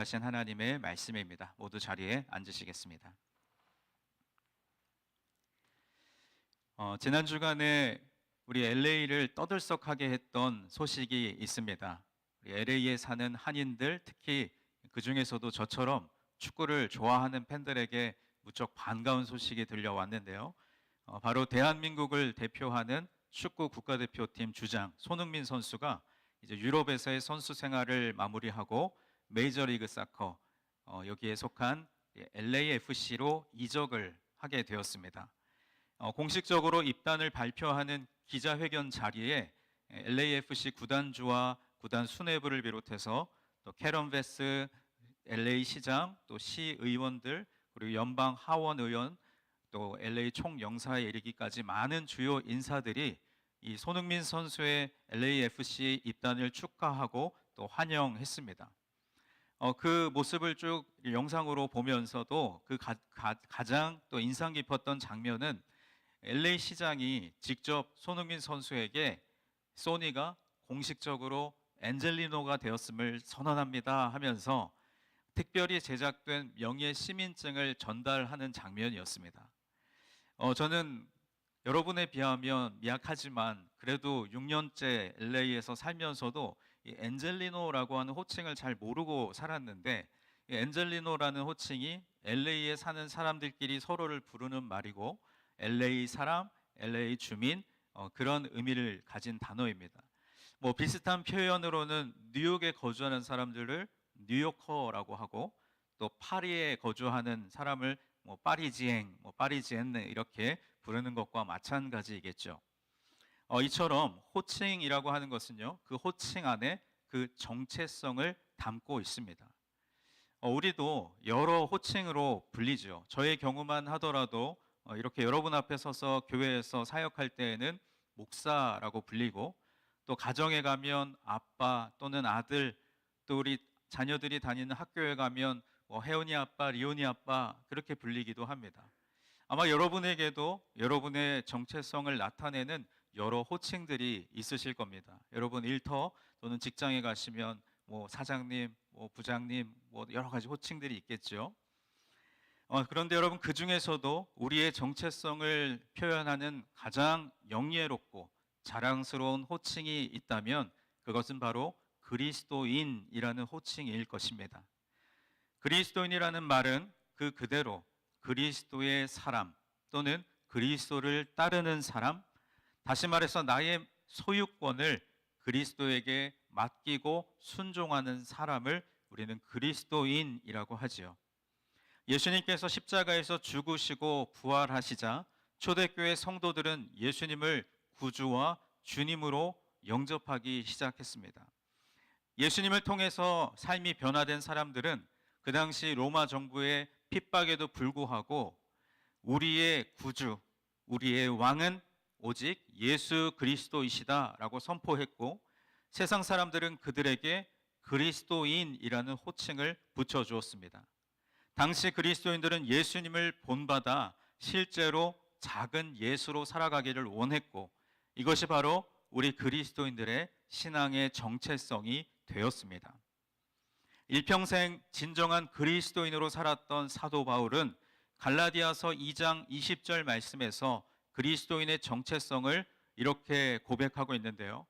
하신 하나님의 말씀입니다. 모두 자리에 앉으시겠습니다. 지난 주간에 우리 LA를 떠들썩하게 했던 소식이 있습니다. 우리 LA에 사는 한인들, 특히 그 중에서도 저처럼 축구를 좋아하는 팬들에게 무척 반가운 소식이 들려왔는데요. 바로 대한민국을 대표하는 축구 국가대표팀 주장 손흥민 선수가 이제 유럽에서의 선수 생활을 마무리하고 메이저리그 사커 여기에 속한 LAFC로 이적을 하게 되었습니다. 공식적으로 입단을 발표하는 기자회견 자리에 LAFC 구단주와 구단 수뇌부를 비롯해서 또 캐런 베스 LA 시장, 또 시의원들, 그리고 연방 하원 의원, 또 LA 총영사에 이르기까지 많은 주요 인사들이 이 손흥민 선수의 LAFC 입단을 축하하고 또 환영했습니다. 그 모습을 쭉 영상으로 보면서도 가장 또 인상 깊었던 장면은 LA 시장이 직접 손흥민 선수에게 소니가 공식적으로 엔젤리노가 되었음을 선언합니다 하면서 특별히 제작된 명예 시민증을 전달하는 장면이었습니다. 저는 여러분에 비하면 미약하지만 그래도 6년째 LA에서 살면서도 이 엔젤리노라고 하는 호칭을 잘 모르고 살았는데, 이 엔젤리노라는 호칭이 LA에 사는 사람들끼리 서로를 부르는 말이고 LA 사람, LA 주민, 그런 의미를 가진 단어입니다. 뭐 비슷한 표현으로는 뉴욕에 거주하는 사람들을 뉴요커라고 하고, 또 파리에 거주하는 사람을 뭐 파리지앵, 뭐 파리지엔네 이렇게 부르는 것과 마찬가지이겠죠. 이처럼 호칭이라고 하는 것은요, 그 호칭 안에 그 정체성을 담고 있습니다. 우리도 여러 호칭으로 불리죠. 저의 경우만 하더라도 이렇게 여러분 앞에 서서 교회에서 사역할 때에는 목사라고 불리고, 또 가정에 가면 아빠 또는 아들, 또 우리 자녀들이 다니는 학교에 가면 뭐 혜원이 아빠, 리온이 아빠 그렇게 불리기도 합니다. 아마 여러분에게도 여러분의 정체성을 나타내는 여러 호칭들이 있으실 겁니다. 여러분 일터 또는 직장에 가시면 뭐 사장님, 뭐 부장님, 뭐 여러 가지 호칭들이 있겠죠. 그런데 여러분, 그 중에서도 우리의 정체성을 표현하는 가장 영예롭고 자랑스러운 호칭이 있다면 그것은 바로 그리스도인이라는 호칭일 것입니다. 그리스도인이라는 말은 그 그대로 그리스도의 사람 또는 그리스도를 따르는 사람, 다시 말해서 나의 소유권을 그리스도에게 맡기고 순종하는 사람을 우리는 그리스도인이라고 하지요. 예수님께서 십자가에서 죽으시고 부활하시자 초대교회 성도들은 예수님을 구주와 주님으로 영접하기 시작했습니다. 예수님을 통해서 삶이 변화된 사람들은 그 당시 로마 정부의 핍박에도 불구하고 우리의 구주, 우리의 왕은 오직 예수 그리스도이시다라고 선포했고, 세상 사람들은 그들에게 그리스도인이라는 호칭을 붙여주었습니다. 당시 그리스도인들은 예수님을 본받아 실제로 작은 예수로 살아가기를 원했고, 이것이 바로 우리 그리스도인들의 신앙의 정체성이 되었습니다. 일평생 진정한 그리스도인으로 살았던 사도 바울은 갈라디아서 2장 20절 말씀에서 그리스도인의 정체성을 이렇게 고백하고 있는데요.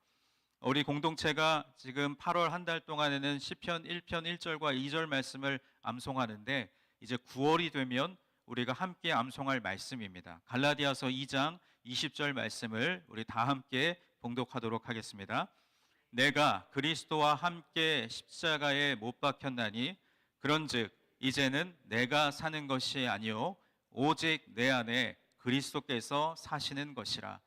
우리 공동체가 지금 8월 한 달 동안에는 시편 1편 1절과 2절 말씀을 암송하는데, 이제 9월이 되면 우리가 함께 암송할 말씀입니다. 갈라디아서 2장 20절 말씀을 우리 다 함께 봉독하도록 하겠습니다. 내가 그리스도와 함께 십자가에 못 박혔나니 그런즉 이제는 내가 사는 것이 아니요 오직 내 안에 그리스도께서 사시는 것이라.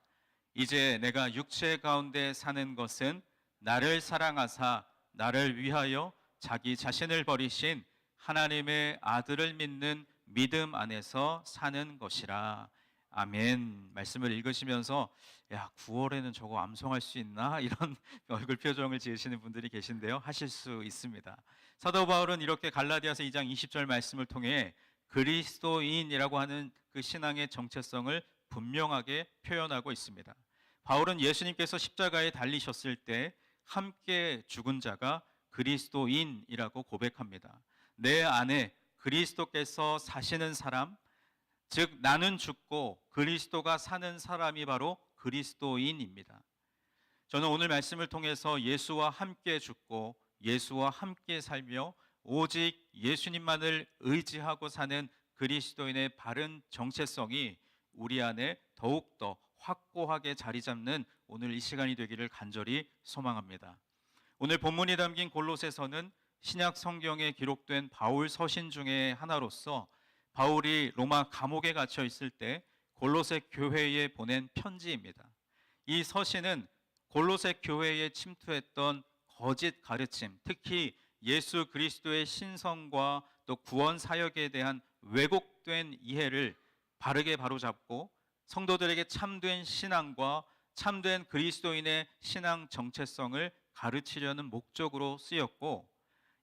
이제 내가 육체 가운데 사는 것은 나를 사랑하사 나를 위하여 자기 자신을 버리신 하나님의 아들을 믿는 믿음 안에서 사는 것이라. 아멘. 말씀을 읽으시면서 9월에는 저거 암송할 수 있나? 이런 얼굴 표정을 지으시는 분들이 계신데요. 하실 수 있습니다. 사도 바울은 이렇게 갈라디아서 2장 20절 말씀을 통해 그리스도인이라고 하는 그 신앙의 정체성을 분명하게 표현하고 있습니다. 바울은 예수님께서 십자가에 달리셨을 때 함께 죽은 자가 그리스도인이라고 고백합니다. 내 안에 그리스도께서 사시는 사람, 즉 나는 죽고 그리스도가 사는 사람이 바로 그리스도인입니다. 저는 오늘 말씀을 통해서 예수와 함께 죽고 예수와 함께 살며 오직 예수님만을 의지하고 사는 그리스도인의 바른 정체성이 우리 안에 더욱더 확고하게 자리 잡는 오늘 이 시간이 되기를 간절히 소망합니다. 오늘 본문이 담긴 골로새서는 신약 성경에 기록된 바울 서신 중에 하나로서 바울이 로마 감옥에 갇혀 있을 때 골로새 교회에 보낸 편지입니다. 이 서신은 골로새 교회에 침투했던 거짓 가르침, 특히 예수 그리스도의 신성과 또 구원 사역에 대한 왜곡된 이해를 바르게 바로잡고 성도들에게 참된 신앙과 참된 그리스도인의 신앙 정체성을 가르치려는 목적으로 쓰였고,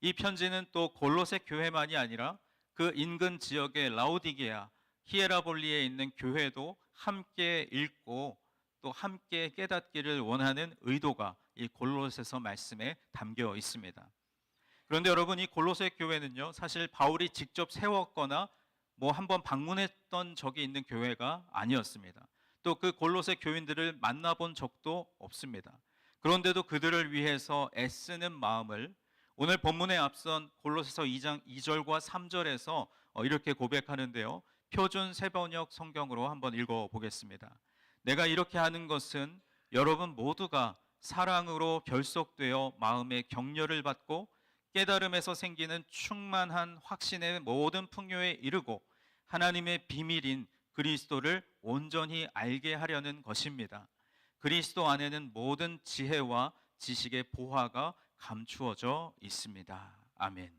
이 편지는 또 골로새 교회만이 아니라 그 인근 지역의 라오디게아, 히에라볼리에 있는 교회도 함께 읽고 또 함께 깨닫기를 원하는 의도가 이 골로새서 말씀에 담겨 있습니다. 그런데 여러분, 이 골로새 교회는요, 사실 바울이 직접 세웠거나 뭐 한번 방문했던 적이 있는 교회가 아니었습니다. 또 그 골로새 교인들을 만나본 적도 없습니다. 그런데도 그들을 위해서 애쓰는 마음을 오늘 본문에 앞선 골로새서 2장 2절과 3절에서 이렇게 고백하는데요. 표준 세번역 성경으로 한번 읽어보겠습니다. 내가 이렇게 하는 것은 여러분 모두가 사랑으로 결속되어 마음의 격려를 받고 깨달음에서 생기는 충만한 확신의 모든 풍요에 이르고 하나님의 비밀인 그리스도를 온전히 알게 하려는 것입니다. 그리스도 안에는 모든 지혜와 지식의 보화가 감추어져 있습니다. 아멘.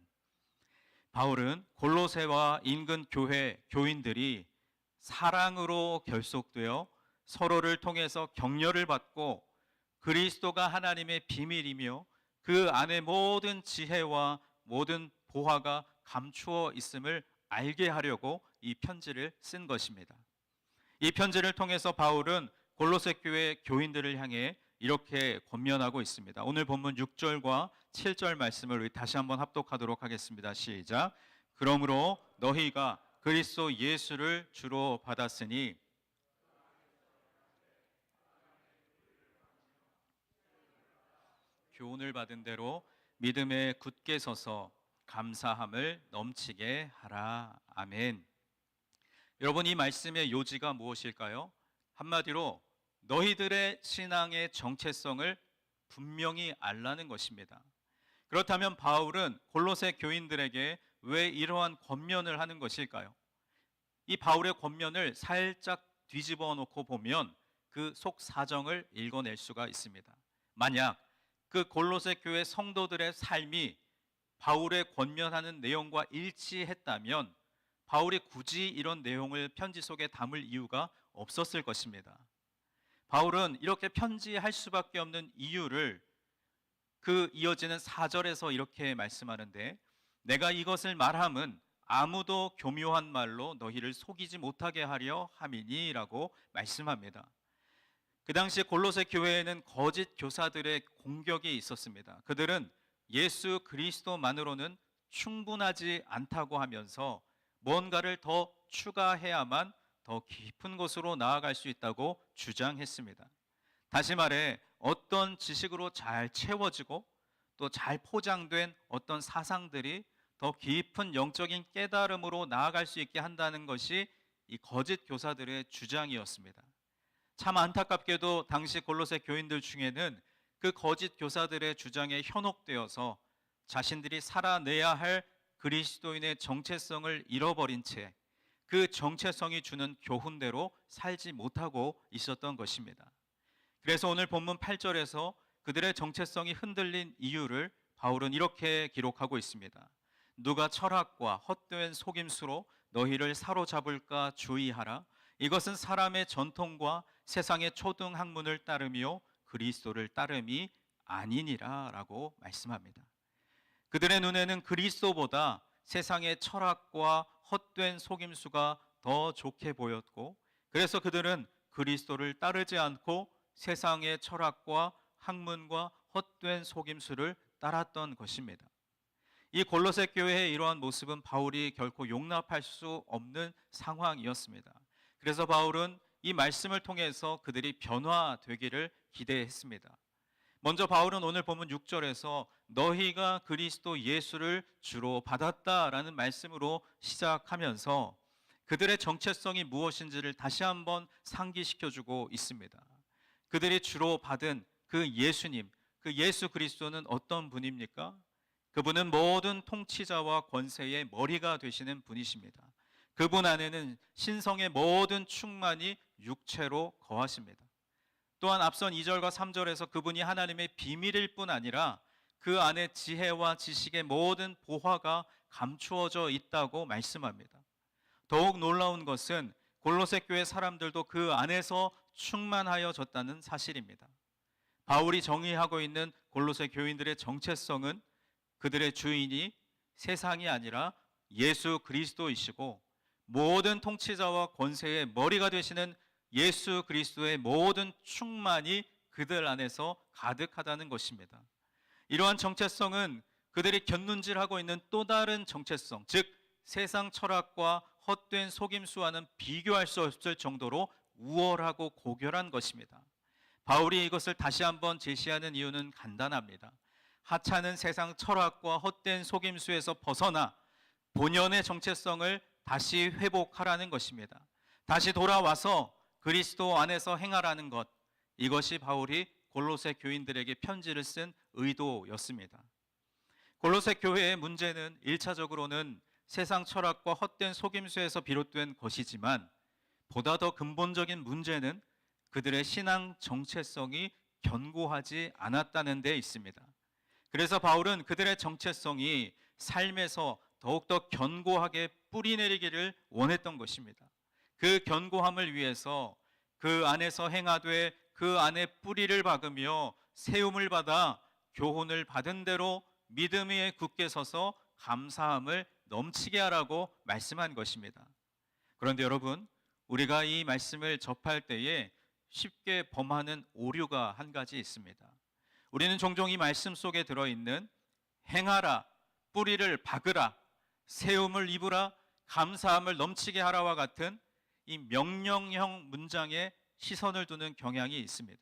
바울은 골로새와 인근 교회 교인들이 사랑으로 결속되어 서로를 통해서 격려를 받고 그리스도가 하나님의 비밀이며 그 안에 모든 지혜와 모든 보화가 감추어 있음을 알게 하려고 이 편지를 쓴 것입니다. 이 편지를 통해서 바울은 골로새 교회 교인들을 향해 이렇게 권면하고 있습니다. 오늘 본문 6절과 7절 말씀을 우리 다시 한번 합독하도록 하겠습니다. 시작. 그러므로 너희가 그리스도 예수를 주로 받았으니 교훈을 받은 대로 믿음에 굳게 서서 감사함을 넘치게 하라. 아멘. 여러분, 이 말씀의 요지가 무엇일까요? 한마디로 너희들의 신앙의 정체성을 분명히 알라는 것입니다. 그렇다면 바울은 골로새 교인들에게 왜 이러한 권면을 하는 것일까요? 이 바울의 권면을 살짝 뒤집어 놓고 보면 그 속 사정을 읽어낼 수가 있습니다. 만약 그 골로새 교회 성도들의 삶이 바울의 권면하는 내용과 일치했다면 바울이 굳이 이런 내용을 편지 속에 담을 이유가 없었을 것입니다. 바울은 이렇게 편지할 수밖에 없는 이유를 그 이어지는 4절에서 이렇게 말씀하는데, 내가 이것을 말함은 아무도 교묘한 말로 너희를 속이지 못하게 하려 함이니 라고 말씀합니다. 그 당시 골로새 교회에는 거짓 교사들의 공격이 있었습니다. 그들은 예수 그리스도만으로는 충분하지 않다고 하면서 뭔가를 더 추가해야만 더 깊은 곳으로 나아갈 수 있다고 주장했습니다. 다시 말해 어떤 지식으로 잘 채워지고 또 잘 포장된 어떤 사상들이 더 깊은 영적인 깨달음으로 나아갈 수 있게 한다는 것이 이 거짓 교사들의 주장이었습니다. 참 안타깝게도 당시 골로새 교인들 중에는 그 거짓 교사들의 주장에 현혹되어서 자신들이 살아내야 할 그리스도인의 정체성을 잃어버린 채 그 정체성이 주는 교훈대로 살지 못하고 있었던 것입니다. 그래서 오늘 본문 8절에서 그들의 정체성이 흔들린 이유를 바울은 이렇게 기록하고 있습니다. 누가 철학과 헛된 속임수로 너희를 사로잡을까 주의하라. 이것은 사람의 전통과 세상의 초등 학문을 따르며 그리스도를 따름이 아니니라 라고 말씀합니다. 그들의 눈에는 그리스도보다 세상의 철학과 헛된 속임수가 더 좋게 보였고, 그래서 그들은 그리스도를 따르지 않고 세상의 철학과 학문과 헛된 속임수를 따랐던 것입니다. 이 골로새 교회의 이러한 모습은 바울이 결코 용납할 수 없는 상황이었습니다. 그래서 바울은 이 말씀을 통해서 그들이 변화되기를 기대했습니다. 먼저 바울은 오늘 본문 6절에서 너희가 그리스도 예수를 주로 받았다라는 말씀으로 시작하면서 그들의 정체성이 무엇인지를 다시 한번 상기시켜주고 있습니다. 그들이 주로 받은 그 예수님, 그 예수 그리스도는 어떤 분입니까? 그분은 모든 통치자와 권세의 머리가 되시는 분이십니다. 그분 안에는 신성의 모든 충만이 육체로 거하십니다. 또한 앞선 2절과 3절에서 그분이 하나님의 비밀일 뿐 아니라 그 안에 지혜와 지식의 모든 보화가 감추어져 있다고 말씀합니다. 더욱 놀라운 것은 골로새 교회 사람들도 그 안에서 충만하여졌다는 사실입니다. 바울이 정의하고 있는 골로새 교인들의 정체성은 그들의 주인이 세상이 아니라 예수 그리스도이시고 모든 통치자와 권세의 머리가 되시는 예수 그리스도의 모든 충만이 그들 안에서 가득하다는 것입니다. 이러한 정체성은 그들이 곁눈질하고 있는 또 다른 정체성, 즉 세상 철학과 헛된 속임수와는 비교할 수 없을 정도로 우월하고 고결한 것입니다. 바울이 이것을 다시 한번 제시하는 이유는 간단합니다. 하찮은 세상 철학과 헛된 속임수에서 벗어나 본연의 정체성을 다시 회복하라는 것입니다. 다시 돌아와서 그리스도 안에서 행하라는 것, 이것이 바울이 골로새 교인들에게 편지를 쓴 의도였습니다. 골로새 교회의 문제는 1차적으로는 세상 철학과 헛된 속임수에서 비롯된 것이지만 보다 더 근본적인 문제는 그들의 신앙 정체성이 견고하지 않았다는 데 있습니다. 그래서 바울은 그들의 정체성이 삶에서 더욱더 견고하게 뿌리내리기를 원했던 것입니다. 그 견고함을 위해서 그 안에서 행하되 그 안에 뿌리를 박으며 세움을 받아 교훈을 받은 대로 믿음 위에 굳게 서서 감사함을 넘치게 하라고 말씀한 것입니다. 그런데 여러분, 우리가 이 말씀을 접할 때에 쉽게 범하는 오류가 한 가지 있습니다. 우리는 종종 이 말씀 속에 들어있는 행하라, 뿌리를 박으라, 세움을 입으라, 감사함을 넘치게 하라와 같은 이 명령형 문장에 시선을 두는 경향이 있습니다.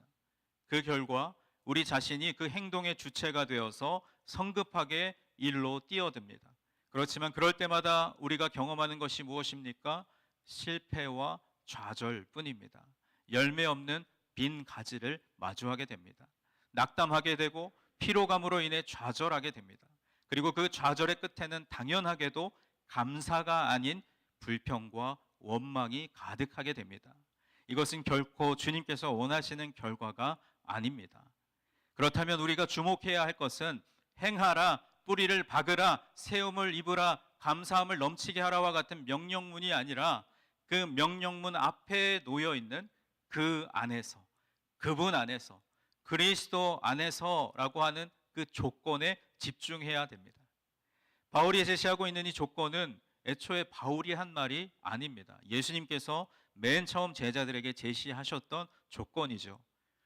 그 결과 우리 자신이 그 행동의 주체가 되어서 성급하게 일로 뛰어듭니다. 그렇지만 그럴 때마다 우리가 경험하는 것이 무엇입니까? 실패와 좌절뿐입니다. 열매 없는 빈 가지를 마주하게 됩니다. 낙담하게 되고 피로감으로 인해 좌절하게 됩니다. 그리고 그 좌절의 끝에는 당연하게도 감사가 아닌 불평과 원망이 가득하게 됩니다. 이것은 결코 주님께서 원하시는 결과가 아닙니다. 그렇다면 우리가 주목해야 할 것은 행하라, 뿌리를 박으라, 세움을 입으라, 감사함을 넘치게 하라와 같은 명령문이 아니라 그 명령문 앞에 놓여 있는 그 안에서, 그분 안에서, 그리스도 안에서라고 하는 그 조건에 집중해야 됩니다. 바울이 제시하고 있는 이 조건은 애초에 바울이 한 말이 아닙니다. 예수님께서 맨 처음 제자들에게 제시하셨던 조건이죠.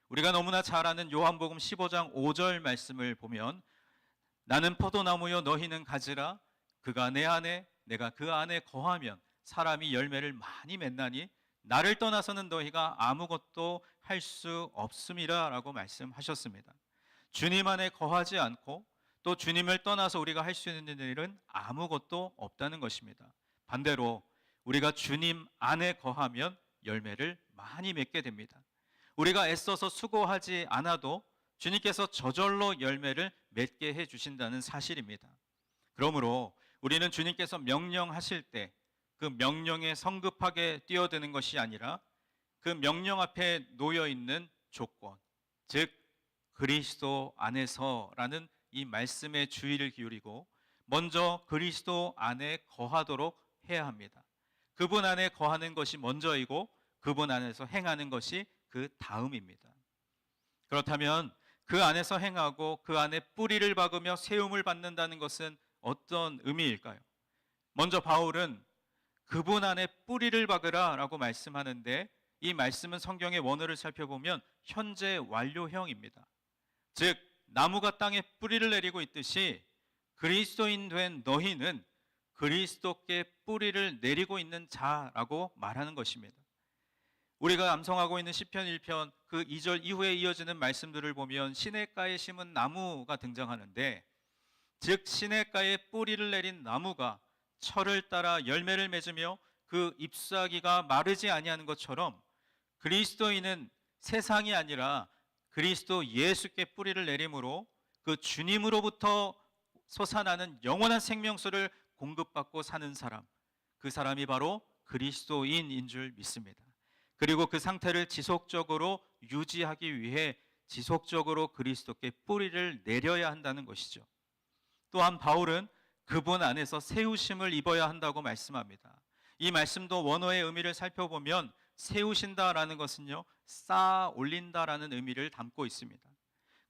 우리가 너무나 잘 아는 요한복음 15장 5절 말씀을 보면 나는 포도나무요 너희는 가지라 그가 내 안에 내가 그 안에 거하면 사람이 열매를 많이 맺나니 나를 떠나서는 너희가 아무것도 할 수 없음이라 라고 말씀하셨습니다. 주님 안에 거하지 않고 또 주님을 떠나서 우리가 할 수 있는 일은 아무것도 없다는 것입니다. 반대로 우리가 주님 안에 거하면 열매를 많이 맺게 됩니다. 우리가 애써서 수고하지 않아도 주님께서 저절로 열매를 맺게 해주신다는 사실입니다. 그러므로 우리는 주님께서 명령하실 때 그 명령에 성급하게 뛰어드는 것이 아니라 그 명령 앞에 놓여 있는 조건, 즉 그리스도 안에서라는 이 말씀에 주의를 기울이고 먼저 그리스도 안에 거하도록 해야 합니다. 그분 안에 거하는 것이 먼저이고 그분 안에서 행하는 것이 그 다음입니다. 그렇다면 그 안에서 행하고 그 안에 뿌리를 박으며 세움을 받는다는 것은 어떤 의미일까요? 먼저 바울은 그분 안에 뿌리를 박으라 라고 말씀하는데 이 말씀은 성경의 원어를 살펴보면 현재 완료형입니다. 즉 나무가 땅에 뿌리를 내리고 있듯이 그리스도인 된 너희는 그리스도께 뿌리를 내리고 있는 자라고 말하는 것입니다. 우리가 암송하고 있는 시편 1편 그 2절 이후에 이어지는 말씀들을 보면 시냇가에 심은 나무가 등장하는데, 즉 시냇가에 뿌리를 내린 나무가 철을 따라 열매를 맺으며 그 잎사귀가 마르지 아니하는 것처럼, 그리스도인은 세상이 아니라 그리스도 예수께 뿌리를 내림으로 그 주님으로부터 솟아나는 영원한 생명수를 공급받고 사는 사람, 그 사람이 바로 그리스도인인 줄 믿습니다. 그리고 그 상태를 지속적으로 유지하기 위해 지속적으로 그리스도께 뿌리를 내려야 한다는 것이죠. 또한 바울은 그분 안에서 세우심을 입어야 한다고 말씀합니다. 이 말씀도 원어의 의미를 살펴보면 세우신다라는 것은요, 쌓아 올린다라는 의미를 담고 있습니다.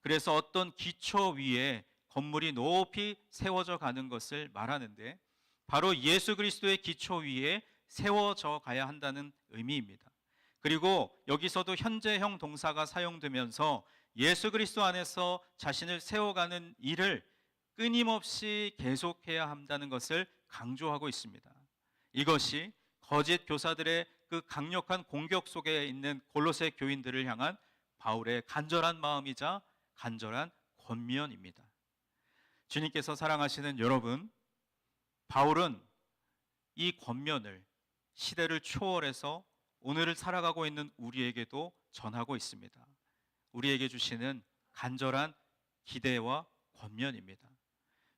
그래서 어떤 기초 위에 건물이 높이 세워져 가는 것을 말하는데, 바로 예수 그리스도의 기초 위에 세워져 가야 한다는 의미입니다. 그리고 여기서도 현재형 동사가 사용되면서 예수 그리스도 안에서 자신을 세워가는 일을 끊임없이 계속해야 한다는 것을 강조하고 있습니다. 이것이 거짓 교사들의 그 강력한 공격 속에 있는 골로새 교인들을 향한 바울의 간절한 마음이자 간절한 권면입니다. 주님께서 사랑하시는 여러분, 바울은 이 권면을 시대를 초월해서 오늘을 살아가고 있는 우리에게도 전하고 있습니다. 우리에게 주시는 간절한 기대와 권면입니다.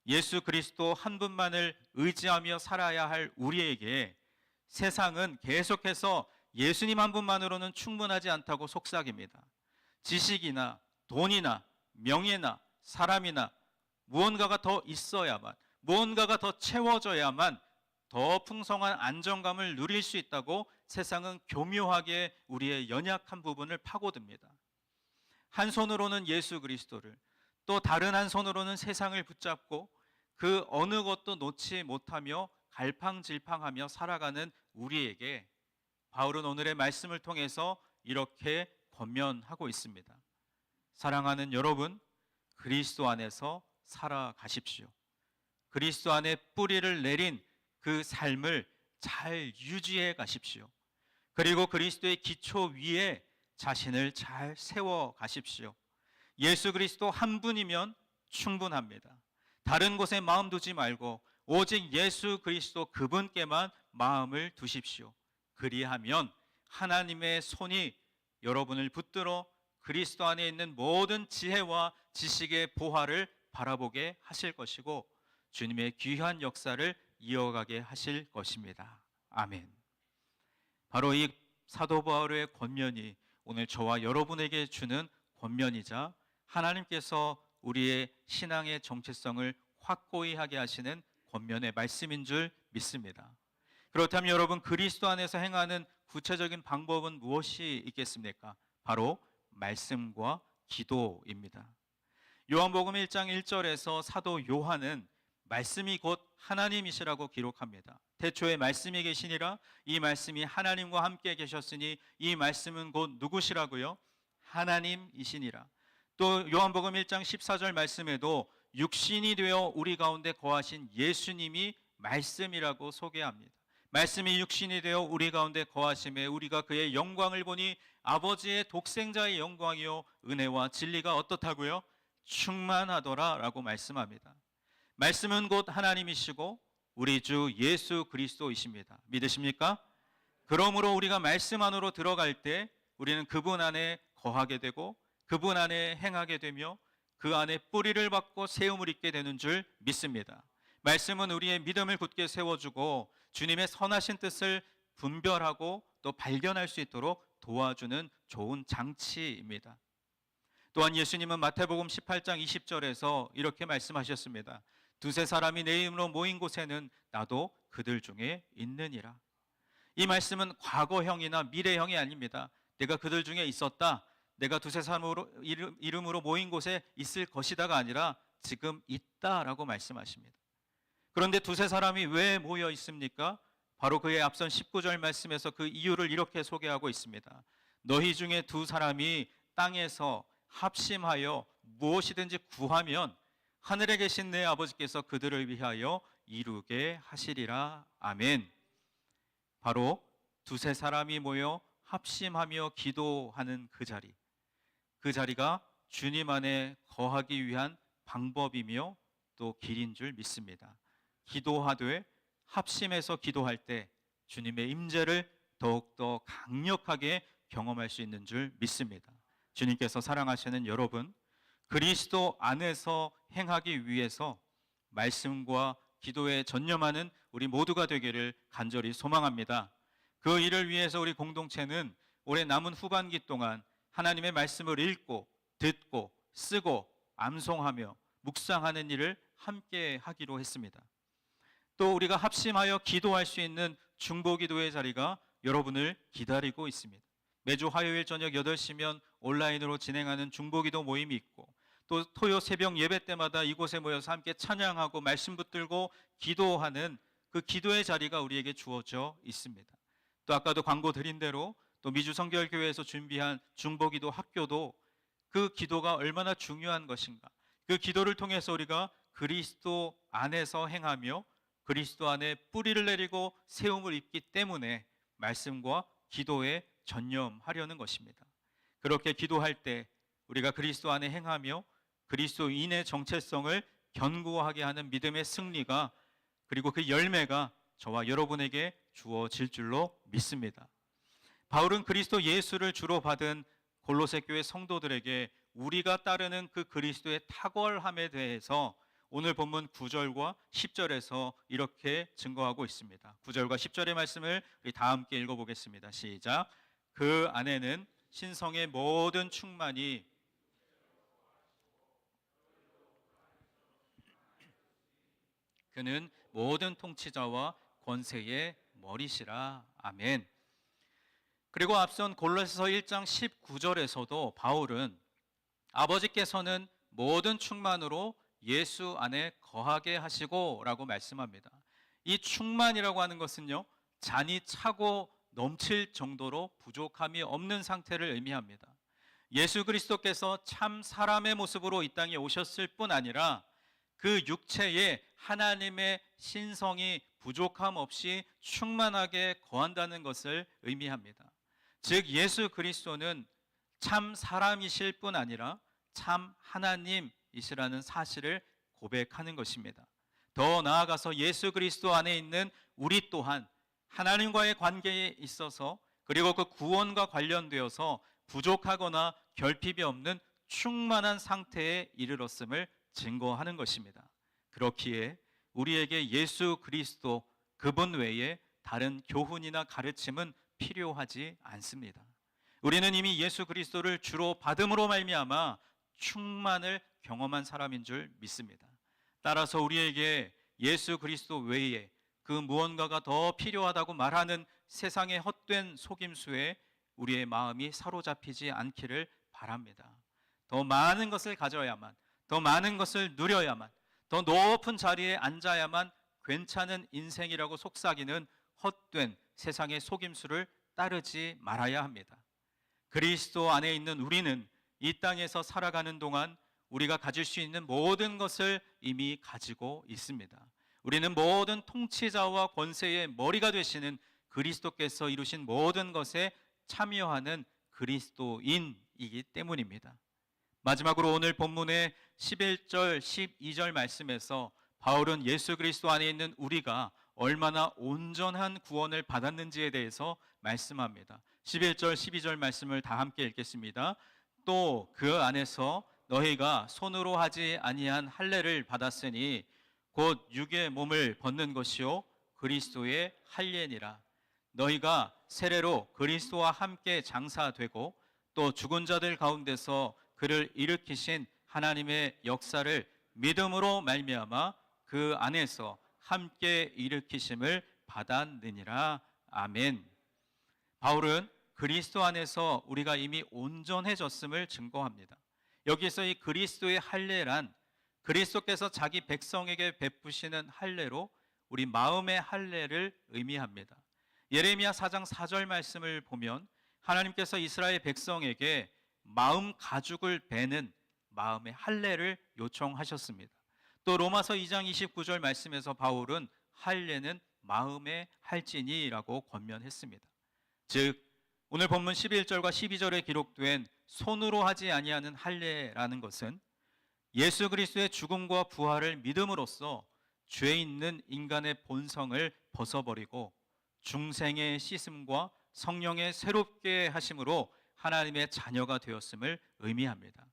예수 그리스도 한 분만을 의지하며 살아야 할 우리에게 세상은 계속해서 예수님 한 분만으로는 충분하지 않다고 속삭입니다. 지식이나 돈이나 명예나 사람이나 무언가가 더 있어야만, 무언가가 더 채워져야만 더 풍성한 안정감을 누릴 수 있다고 세상은 교묘하게 우리의 연약한 부분을 파고듭니다. 한 손으로는 예수 그리스도를, 또 다른 한 손으로는 세상을 붙잡고 그 어느 것도 놓지 못하며 갈팡질팡하며 살아가는 우리에게 바울은 오늘의 말씀을 통해서 이렇게 권면하고 있습니다. 사랑하는 여러분, 그리스도 안에서 살아가십시오. 그리스도 안에 뿌리를 내린 그 삶을 잘 유지해 가십시오. 그리고 그리스도의 기초 위에 자신을 잘 세워 가십시오. 예수 그리스도 한 분이면 충분합니다. 다른 곳에 마음 두지 말고 오직 예수 그리스도 그분께만 마음을 두십시오. 그리하면 하나님의 손이 여러분을 붙들어 그리스도 안에 있는 모든 지혜와 지식의 보화를 바라보게 하실 것이고 주님의 귀한 역사를 이어가게 하실 것입니다. 아멘. 바로 이 사도 바울의 권면이 오늘 저와 여러분에게 주는 권면이자 하나님께서 우리의 신앙의 정체성을 확고히 하게 하시는 권면의 말씀인 줄 믿습니다. 그렇다면 여러분, 그리스도 안에서 행하는 구체적인 방법은 무엇이 있겠습니까? 바로 말씀과 기도입니다. 요한복음 1장 1절에서 사도 요한은 말씀이 곧 하나님이시라고 기록합니다. 태초에 말씀이 계시니라, 이 말씀이 하나님과 함께 계셨으니 이 말씀은 곧 누구시라고요? 하나님이시니라. 또 요한복음 1장 14절 말씀에도 육신이 되어 우리 가운데 거하신 예수님이 말씀이라고 소개합니다. 말씀이 육신이 되어 우리 가운데 거하심에 우리가 그의 영광을 보니 아버지의 독생자의 영광이요 은혜와 진리가 어떻다고요? 충만하더라 라고 말씀합니다. 말씀은 곧 하나님이시고 우리 주 예수 그리스도이십니다. 믿으십니까? 그러므로 우리가 말씀 안으로 들어갈 때 우리는 그분 안에 거하게 되고 그분 안에 행하게 되며 그 안에 뿌리를 받고 세움을 입게 되는 줄 믿습니다. 말씀은 우리의 믿음을 굳게 세워주고 주님의 선하신 뜻을 분별하고 또 발견할 수 있도록 도와주는 좋은 장치입니다. 또한 예수님은 마태복음 18장 20절에서 이렇게 말씀하셨습니다. 두세 사람이 내 이름으로 모인 곳에는 나도 그들 중에 있느니라. 이 말씀은 과거형이나 미래형이 아닙니다. 내가 그들 중에 있었다, 내가 두세 사람으로 이름으로 모인 곳에 있을 것이다가 아니라 지금 있다라고 말씀하십니다. 그런데 두세 사람이 왜 모여 있습니까? 바로 그의 앞선 19절 말씀에서 그 이유를 이렇게 소개하고 있습니다. 너희 중에 두 사람이 땅에서 합심하여 무엇이든지 구하면 하늘에 계신 내 아버지께서 그들을 위하여 이루게 하시리라. 아멘. 바로 두세 사람이 모여 합심하며 기도하는 그 자리, 그 자리가 주님 안에 거하기 위한 방법이며 또 길인 줄 믿습니다. 기도하되 합심해서 기도할 때 주님의 임재를 더욱더 강력하게 경험할 수 있는 줄 믿습니다. 주님께서 사랑하시는 여러분, 그리스도 안에서 행하기 위해서 말씀과 기도에 전념하는 우리 모두가 되기를 간절히 소망합니다. 그 일을 위해서 우리 공동체는 올해 남은 후반기 동안 하나님의 말씀을 읽고 듣고 쓰고 암송하며 묵상하는 일을 함께 하기로 했습니다. 또 우리가 합심하여 기도할 수 있는 중보기도의 자리가 여러분을 기다리고 있습니다. 매주 화요일 저녁 8시면 온라인으로 진행하는 중보기도 모임이 있고, 또 토요 새벽 예배 때마다 이곳에 모여서 함께 찬양하고 말씀 붙들고 기도하는 그 기도의 자리가 우리에게 주어져 있습니다. 또 아까도 광고 드린 대로 또 미주 성결교회에서 준비한 중보기도 학교도 그 기도가 얼마나 중요한 것인가, 그 기도를 통해서 우리가 그리스도 안에서 행하며 그리스도 안에 뿌리를 내리고 세움을 입기 때문에 말씀과 기도에 전념하려는 것입니다. 그렇게 기도할 때 우리가 그리스도 안에 행하며 그리스도인의 정체성을 견고하게 하는 믿음의 승리가, 그리고 그 열매가 저와 여러분에게 주어질 줄로 믿습니다. 바울은 그리스도 예수를 주로 받은 골로새 교회 성도들에게 우리가 따르는 그 그리스도의 탁월함에 대해서 오늘 본문 9절과 10절에서 이렇게 증거하고 있습니다. 9절과 10절의 말씀을 우리 다 함께 읽어보겠습니다. 시작. 그 안에는 신성의 모든 충만이 그는 모든 통치자와 권세의 머리시라. 아멘. 그리고 앞선 골로새서 1장 19절에서도 바울은 아버지께서는 모든 충만으로 예수 안에 거하게 하시고 라고 말씀합니다. 이 충만이라고 하는 것은요, 잔이 차고 넘칠 정도로 부족함이 없는 상태를 의미합니다. 예수 그리스도께서 참 사람의 모습으로 이 땅에 오셨을 뿐 아니라 그 육체에 하나님의 신성이 부족함 없이 충만하게 거한다는 것을 의미합니다. 즉 예수 그리스도는 참 사람이실 뿐 아니라 참 하나님이시라는 사실을 고백하는 것입니다. 더 나아가서 예수 그리스도 안에 있는 우리 또한 하나님과의 관계에 있어서, 그리고 그 구원과 관련되어서 부족하거나 결핍이 없는 충만한 상태에 이르렀음을 증거하는 것입니다. 그렇기에 우리에게 예수 그리스도 그분 외에 다른 교훈이나 가르침은 필요하지 않습니다. 우리는 이미 예수 그리스도를 주로 받음으로 말미암아 충만을 경험한 사람인 줄 믿습니다. 따라서 우리에게 예수 그리스도 외에 그 무언가가 더 필요하다고 말하는 세상의 헛된 속임수에 우리의 마음이 사로잡히지 않기를 바랍니다. 더 많은 것을 가져야만, 더 많은 것을 누려야만, 더 높은 자리에 앉아야만 괜찮은 인생이라고 속삭이는 헛된 세상의 속임수를 따르지 말아야 합니다. 그리스도 안에 있는 우리는 이 땅에서 살아가는 동안 우리가 가질 수 있는 모든 것을 이미 가지고 있습니다. 우리는 모든 통치자와 권세의 머리가 되시는 그리스도께서 이루신 모든 것에 참여하는 그리스도인이기 때문입니다. 마지막으로 오늘 본문의 11절, 12절 말씀에서 바울은 예수 그리스도 안에 있는 우리가 얼마나 온전한 구원을 받았는지에 대해서 말씀합니다. 11절, 12절 말씀을 다 함께 읽겠습니다. 또 그 안에서 너희가 손으로 하지 아니한 할례를 받았으니 곧 육의 몸을 벗는 것이요 그리스도의 할례니라. 너희가 세례로 그리스도와 함께 장사되고 또 죽은 자들 가운데서 그를 일으키신 하나님의 역사를 믿음으로 말미암아 그 안에서 함께 일으키심을 받았느니라. 아멘. 바울은 그리스도 안에서 우리가 이미 온전해졌음을 증거합니다. 여기서 이 그리스도의 할례란 그리스도께서 자기 백성에게 베푸시는 할례로 우리 마음의 할례를 의미합니다. 예레미야 4장 4절 말씀을 보면 하나님께서 이스라엘 백성에게 마음 가죽을 베는 마음의 할례를 요청하셨습니다. 또 로마서 2장 29절 말씀에서 바울은 할례는 마음의 할지니라고 권면했습니다. 즉 오늘 본문 11절과 12절에 기록된 손으로 하지 아니하는 할례라는 것은 예수 그리스도의 죽음과 부활을 믿음으로써 죄 있는 인간의 본성을 벗어버리고 중생의 씻음과 성령의 새롭게 하심으로 하나님의 자녀가 되었음을 의미합니다.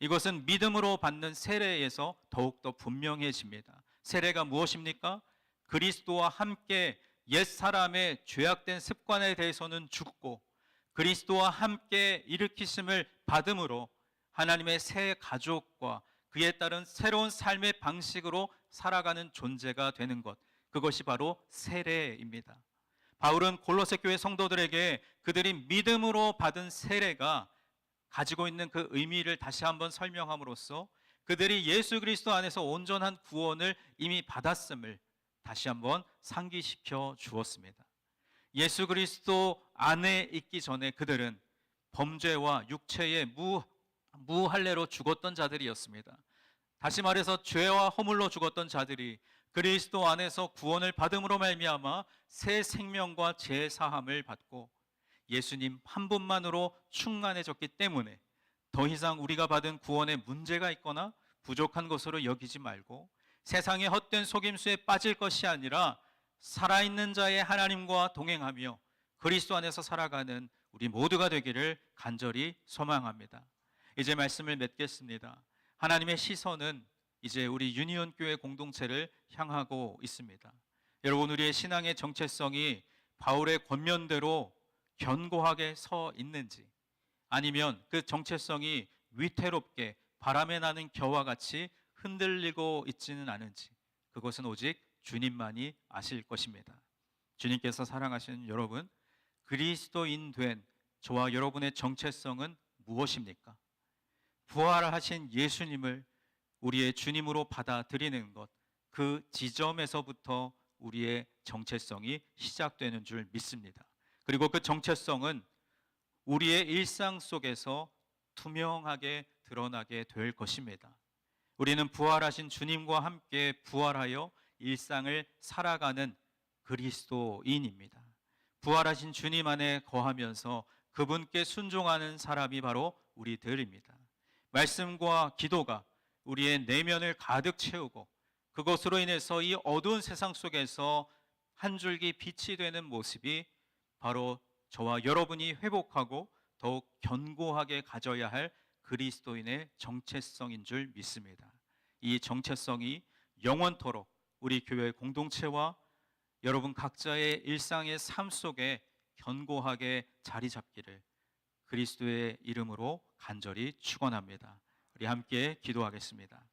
이것은 믿음으로 받는 세례에서 더욱더 분명해집니다. 세례가 무엇입니까? 그리스도와 함께 옛사람의 죄악된 습관에 대해서는 죽고 그리스도와 함께 일으키심을 받음으로 하나님의 새 가족과 그에 따른 새로운 삶의 방식으로 살아가는 존재가 되는 것, 그것이 바로 세례입니다. 바울은 골로새 교회 성도들에게 그들이 믿음으로 받은 세례가 가지고 있는 그 의미를 다시 한번 설명함으로써 그들이 예수 그리스도 안에서 온전한 구원을 이미 받았음을 다시 한번 상기시켜 주었습니다. 예수 그리스도 안에 있기 전에 그들은 범죄와 육체의 무할례로 죽었던 자들이었습니다. 다시 말해서 죄와 허물로 죽었던 자들이 그리스도 안에서 구원을 받음으로 말미암아 새 생명과 죄 사함을 받고 예수님 한 분만으로 충만해졌기 때문에 더 이상 우리가 받은 구원에 문제가 있거나 부족한 것으로 여기지 말고 세상의 헛된 속임수에 빠질 것이 아니라 살아있는 자의 하나님과 동행하며 그리스도 안에서 살아가는 우리 모두가 되기를 간절히 소망합니다. 이제 말씀을 맺겠습니다. 하나님의 시선은 이제 우리 유니온 교회 공동체를 향하고 있습니다. 여러분, 우리의 신앙의 정체성이 바울의 권면대로 견고하게 서 있는지, 아니면 그 정체성이 위태롭게 바람에 나는 겨와 같이 흔들리고 있지는 않은지, 그것은 오직 주님만이 아실 것입니다. 주님께서 사랑하시는 여러분, 그리스도인 된 저와 여러분의 정체성은 무엇입니까? 부활하신 예수님을 우리의 주님으로 받아들이는 것, 그 지점에서부터 우리의 정체성이 시작되는 줄 믿습니다. 그리고 그 정체성은 우리의 일상 속에서 투명하게 드러나게 될 것입니다. 우리는 부활하신 주님과 함께 부활하여 일상을 살아가는 그리스도인입니다. 부활하신 주님 안에 거하면서 그분께 순종하는 사람이 바로 우리들입니다. 말씀과 기도가 우리의 내면을 가득 채우고 그것으로 인해서 이 어두운 세상 속에서 한 줄기 빛이 되는 모습이 바로 저와 여러분이 회복하고 더욱 견고하게 가져야 할 그리스도인의 정체성인 줄 믿습니다. 이 정체성이 영원토록 우리 교회 공동체와 여러분 각자의 일상의 삶 속에 견고하게 자리 잡기를 그리스도의 이름으로 간절히 축원합니다. 우리 함께 기도하겠습니다.